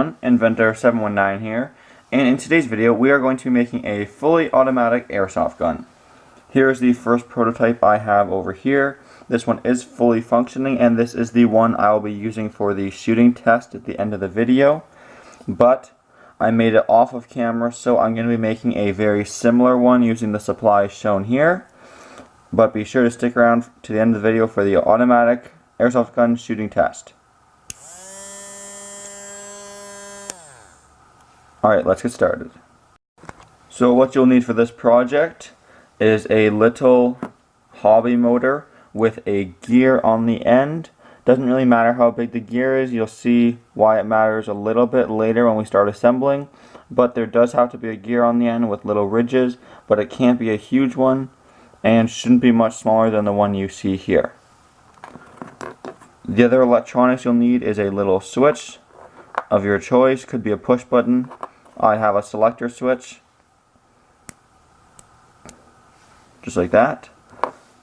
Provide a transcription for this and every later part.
everyone, Inventor719 here, and in today's video we are going to be making a fully automatic airsoft gun. Here's the first prototype I have over here. This one is fully functioning, and this is the one I will be using for the shooting test at the end of the video. But I made it off of camera, so I'm going to be making a very similar one using the supplies shown here. But be sure to stick around to the end of the video for the automatic airsoft gun shooting test. Alright, let's get started. So what you'll need for this project is a little hobby motor with a gear on the end. Doesn't really matter how big the gear is, you'll see why it matters a little bit later when we start assembling. But there does have to be a gear on the end with little ridges, but it can't be a huge one and shouldn't be much smaller than the one you see here. The other electronics you'll need is a little switch of your choice. Could be a push button. I have a selector switch, just like that.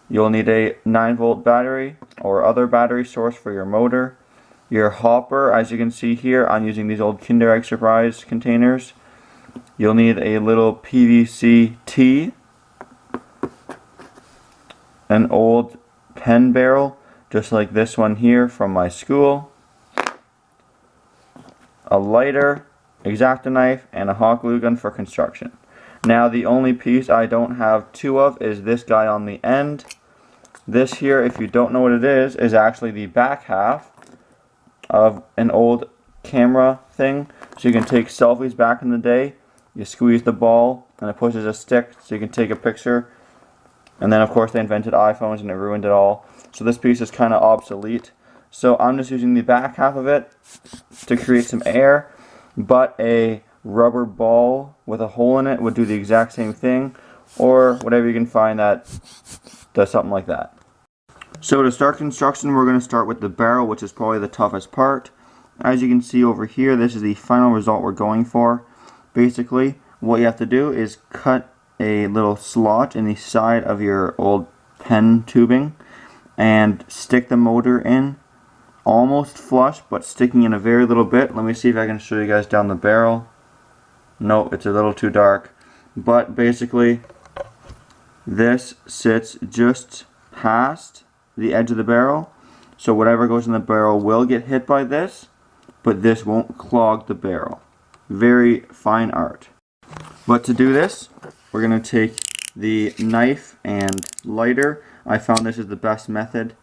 You'll need a 9-volt battery or other battery source for your motor. Your hopper, as you can see here, I'm using these old Kinder Egg Surprise containers. You'll need a little PVC tee, an old pen barrel, just like this one here from my school, a lighter, X-Acto knife, and a hot glue gun for construction. Now the only piece I don't have two of is this guy on the end. This here, if you don't know what it is actually the back half of an old camera thing. So you can take selfies back in the day. You squeeze the ball and it pushes a stick so you can take a picture. And then of course they invented iPhones and it ruined it all. So this piece is kind of obsolete. So I'm just using the back half of it to create some air. But a rubber ball with a hole in it would do the exact same thing, or whatever you can find that does something like that. So to start construction, we're going to start with the barrel, which is probably the toughest part. As you can see over here, this is the final result we're going for. Basically, what you have to do is cut a little slot in the side of your old pen tubing and stick the motor in. Almost flush, but sticking in a very little bit. Let me see if I can show you guys down the barrel. No, it's a little too dark. But basically, this sits just past the edge of the barrel. So whatever goes in the barrel will get hit by this, but this won't clog the barrel. Very fine art. But to do this, we're going to take the knife and lighter. I found this is the best method.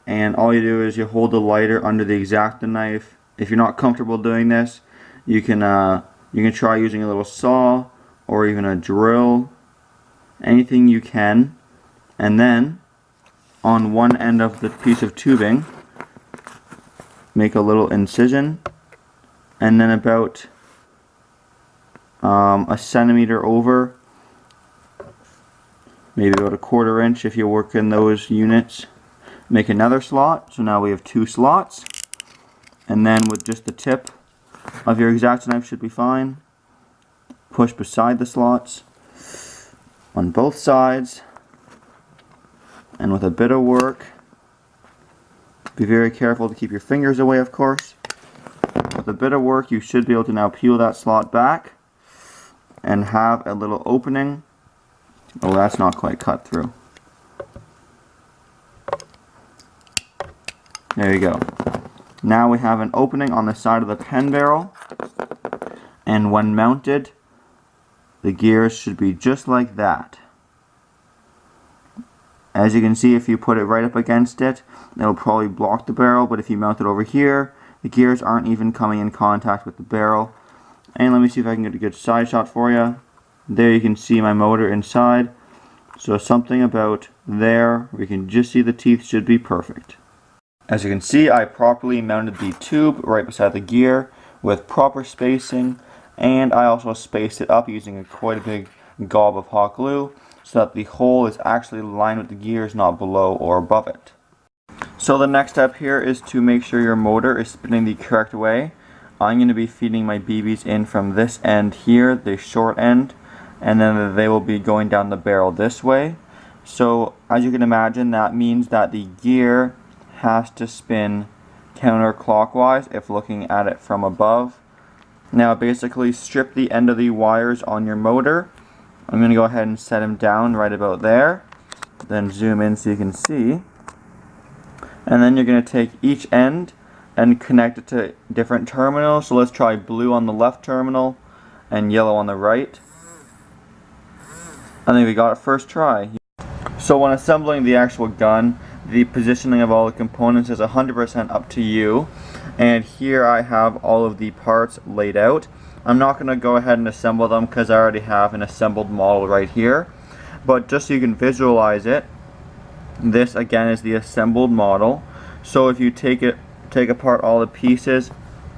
And all you do is you hold the lighter under the X-Acto knife. If you're not comfortable doing this, you can try using a little saw or even a drill, anything you can. And then on one end of the piece of tubing, make a little incision, and then about a centimeter over, maybe about a 1/4 inch if you work in those units. Make another slot, so now we have 2 slots, and then with just the tip of your X-Acto knife should be fine. Push beside the slots on both sides, and with a bit of work, be very careful to keep your fingers away, of course. With a bit of work you should be able to now peel that slot back and have a little opening. Oh, that's not quite cut through. There you go. Now we have an opening on the side of the pen barrel, and when mounted, the gears should be just like that. As you can see, if you put it right up against it, it'll probably block the barrel, but if you mount it over here, the gears aren't even coming in contact with the barrel. And let me see if I can get a good side shot for you. There you can see my motor inside. So something about there, where you can just see the teeth, should be perfect. As you can see, I properly mounted the tube right beside the gear with proper spacing, and I also spaced it up using quite a big gob of hot glue so that the hole is actually lined with the gears, not below or above it. So the next step here is to make sure your motor is spinning the correct way. I'm going to be feeding my BBs in from this end here, the short end, and then they will be going down the barrel this way. So as you can imagine, that means that the gear has to spin counterclockwise if looking at it from above. Now basically strip the end of the wires on your motor. I'm going to go ahead and set them down right about there. Then zoom in so you can see. And then you're going to take each end and connect it to different terminals. So let's try blue on the left terminal and yellow on the right. I think we got it first try. So when assembling the actual gun, the positioning of all the components is 100% up to you. And here I have all of the parts laid out. I'm not going to go ahead and assemble them because I already have an assembled model right here. But just so you can visualize it, this again is the assembled model. So if you take apart all the pieces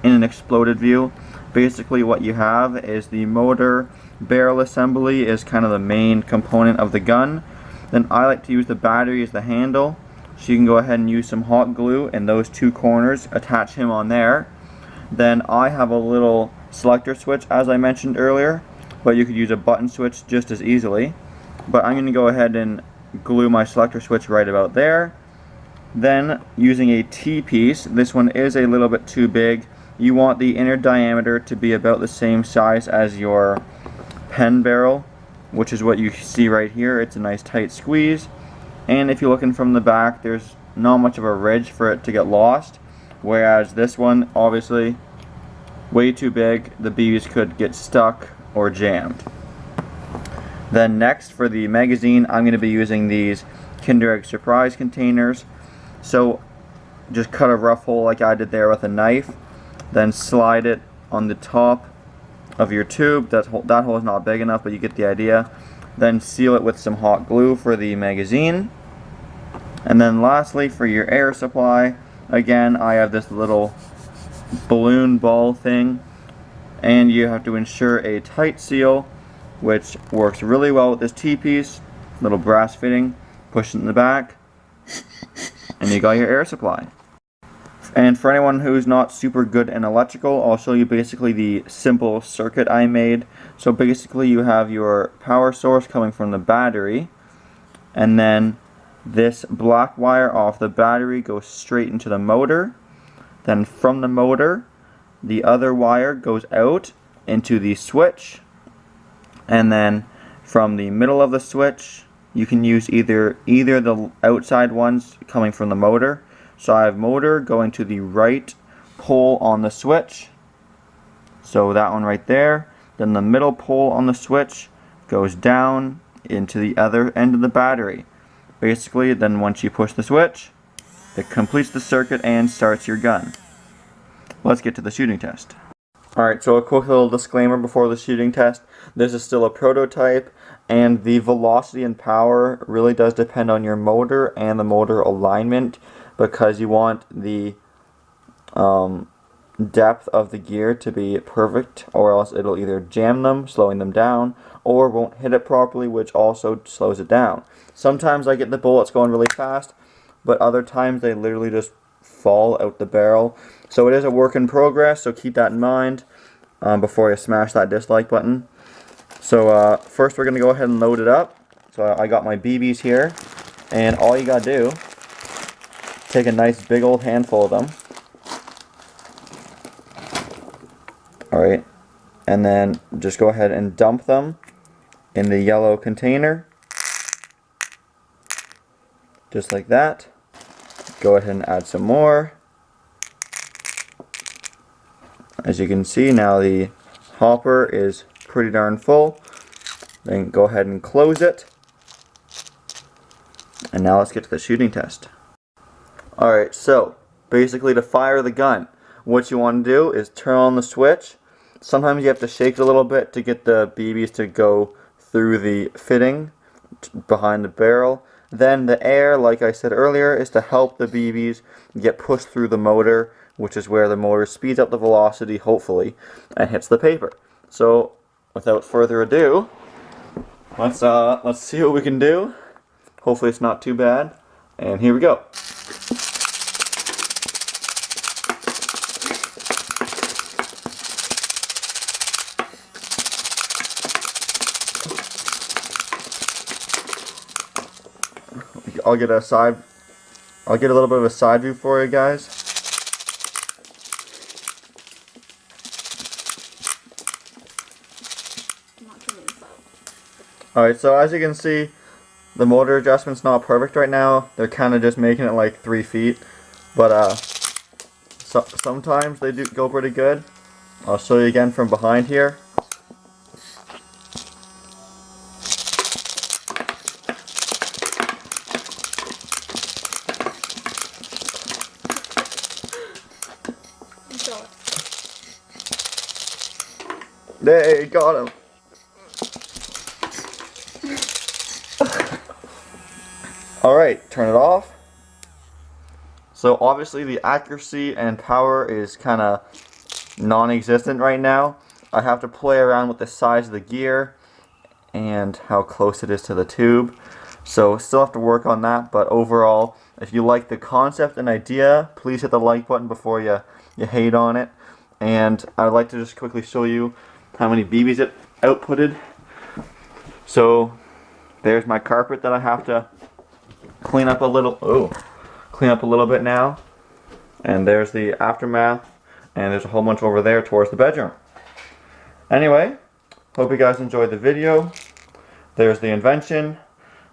in an exploded view, basically what you have is the motor barrel assembly is kind of the main component of the gun. Then I like to use the battery as the handle, so you can go ahead and use some hot glue in those two corners, attach him on there. Then I have a little selector switch as I mentioned earlier, but you could use a button switch just as easily. But I'm going to go ahead and glue my selector switch right about there. Then using a T-piece, this one is a little bit too big. You want the inner diameter to be about the same size as your pen barrel, which is what you see right here. It's a nice tight squeeze, and if you're looking from the back, there's not much of a ridge for it to get lost, whereas this one, obviously way too big, the BBs could get stuck or jammed. Then next, for the magazine, I'm going to be using these Kinder Egg Surprise containers. So just cut a rough hole like I did there with a knife, then slide it on the top of your tube. That hole is not big enough, but you get the idea. Then seal it with some hot glue for the magazine. And then lastly, for your air supply, again I have this little balloon ball thing, and you have to ensure a tight seal, which works really well with this T-piece. Little brass fitting, push it in the back, and you got your air supply. And for anyone who's not super good in electrical, I'll show you basically the simple circuit I made. So basically you have your power source coming from the battery, and then this black wire off the battery goes straight into the motor. Then from the motor, the other wire goes out into the switch, and then from the middle of the switch, you can use either the outside ones coming from the motor. So I have motor going to the right pole on the switch, so that one right there. Then the middle pole on the switch goes down into the other end of the battery. Basically, then once you push the switch, it completes the circuit and starts your gun. Let's get to the shooting test. Alright, so a quick little disclaimer before the shooting test. This is still a prototype, and the velocity and power really does depend on your motor and the motor alignment, because you want the depth of the gear to be perfect, or else it'll either jam them, slowing them down, or won't hit it properly, which also slows it down. Sometimes I get the bullets going really fast, but other times they literally just fall out the barrel. So it is a work in progress, so keep that in mind before you smash that dislike button. So first we're going to go ahead and load it up. So I got my BBs here, and all you gotta do, take a nice big old handful of them. Alright, and then just go ahead and dump them in the yellow container. Just like that. Go ahead and add some more. As you can see, now the hopper is pretty darn full. Then go ahead and close it. And now let's get to the shooting test. Alright, so basically to fire the gun, what you want to do is turn on the switch. Sometimes you have to shake it a little bit to get the BBs to go through the fitting behind the barrel. Then the air, like I said earlier, is to help the BBs get pushed through the motor, which is where the motor speeds up the velocity, hopefully, and hits the paper. So, without further ado, let's see what we can do. Hopefully it's not too bad. And here we go. I'll get a little bit of a side view for you guys. Alright, so as you can see, the motor adjustment's not perfect right now. They're kind of just making it like 3 feet. But sometimes they do go pretty good. I'll show you again from behind here. There, got him. Alright, turn it off. So obviously the accuracy and power is kind of non-existent right now. I have to play around with the size of the gear and how close it is to the tube. So still have to work on that, but overall, if you like the concept and idea, please hit the like button before you hate on it. And I'd like to just quickly show you how many BBs it outputted. So there's my carpet that I have to clean up a little. Clean up a little bit now. And there's the aftermath. And there's a whole bunch over there towards the bedroom. Anyway, hope you guys enjoyed the video. There's the invention.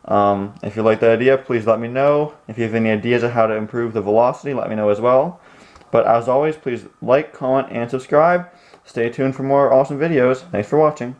If you like the idea, please let me know. If you have any ideas of how to improve the velocity, let me know as well. But as always, please like, comment, and subscribe. Stay tuned for more awesome videos. Thanks for watching.